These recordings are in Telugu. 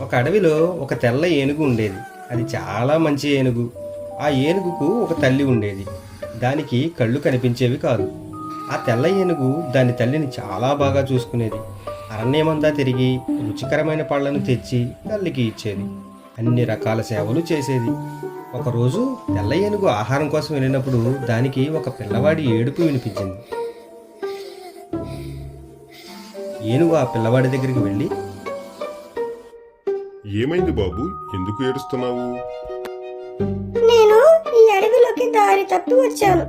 ఒక అడవిలో ఒక తెల్ల ఏనుగు ఉండేది. అది చాలా మంచి ఏనుగు. ఆ ఏనుగుకు ఒక తల్లి ఉండేది. దానికి కళ్ళు కనిపించేవి కాదు. ఆ తెల్ల ఏనుగు దాని తల్లిని చాలా బాగా చూసుకునేది. అరణ్యమంతా తిరిగి రుచికరమైన పళ్ళను తెచ్చి తల్లికి ఇచ్చేది. అన్ని రకాల సేవలు చేసేది. ఒకరోజు తెల్ల ఏనుగు ఆహారం కోసం వెళ్ళినప్పుడు దానికి ఒక పిల్లవాడి ఏడుపు వినిపించింది. ఏనుగు ఆ పిల్లవాడి దగ్గరికి వెళ్ళి, ఏమైంది బాబు, ఎందుకు ఏడుస్తున్నావు? నేను ఈ అడవిలోకి దారి తప్పి వచ్చాను.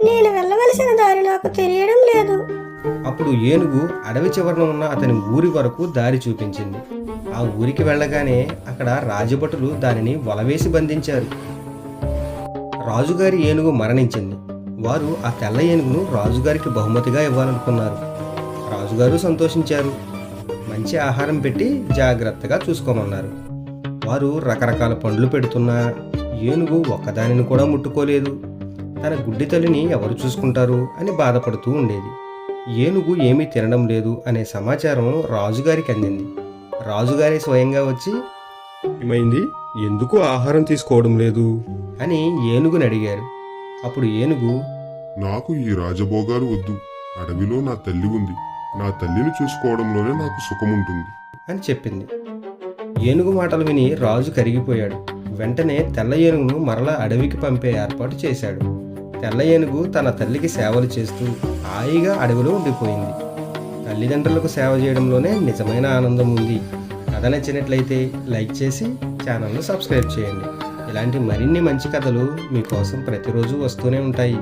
నేను వెళ్ళవలసిన దారి నాకు తెలియడం లేదు. అప్పుడు ఏనుగు అడవి చివరన ఉన్న అతని ఊరి వరకు దారి చూపించింది. ఆ ఊరికి వెళ్ళగానే అక్కడ రాజభటులు దానిని వలవేసి బంధించారు. రాజుగారి ఏనుగు మరణించింది. వారు ఆ తెల్ల ఏనుగును రాజుగారికి బహుమతిగా ఇవ్వాలనుకున్నారు. రాజుగారు సంతోషించారు. మంచి ఆహారం పెట్టి జాగ్రత్తగా చూసుకోమన్నారు. వారు రకరకాల పండ్లు పెడుతున్నా ఏనుగు ఒక్కదానిని కూడా ముట్టుకోలేదు. తన గుడ్డి తల్లిని ఎవరు చూసుకుంటారు అని బాధపడుతూ ఉండేది. ఏనుగు ఏమీ తినడం లేదు అనే సమాచారం రాజుగారికి అందింది. రాజుగారి స్వయంగా వచ్చి, ఏమైంది, ఎందుకు ఆహారం తీసుకోవడం లేదు? అని ఏనుగుని అడిగారు. అప్పుడు ఏనుగు, నాకు ఈ రాజభోగాలు వద్దు. అడవిలో నా తల్లి ఉంది. నా తల్లిని చూసుకోవడంలోనే నాకు సుఖముంటుంది అని చెప్పింది. ఏనుగు మాటలు విని రాజు కరిగిపోయాడు. వెంటనే తెల్ల ఏనుగును మరలా అడవికి పంపే ఏర్పాటు చేశాడు. తెల్ల ఏనుగు తన తల్లికి సేవలు చేస్తూ హాయిగా అడవిలో ఉండిపోయింది. తల్లిదండ్రులకు సేవ చేయడంలోనే నిజమైన ఆనందం ఉంది. కథ నచ్చినట్లయితే లైక్ చేసి ఛానల్ను సబ్స్క్రైబ్ చేయండి. ఇలాంటి మరిన్ని మంచి కథలు మీకోసం ప్రతిరోజు వస్తూనే ఉంటాయి.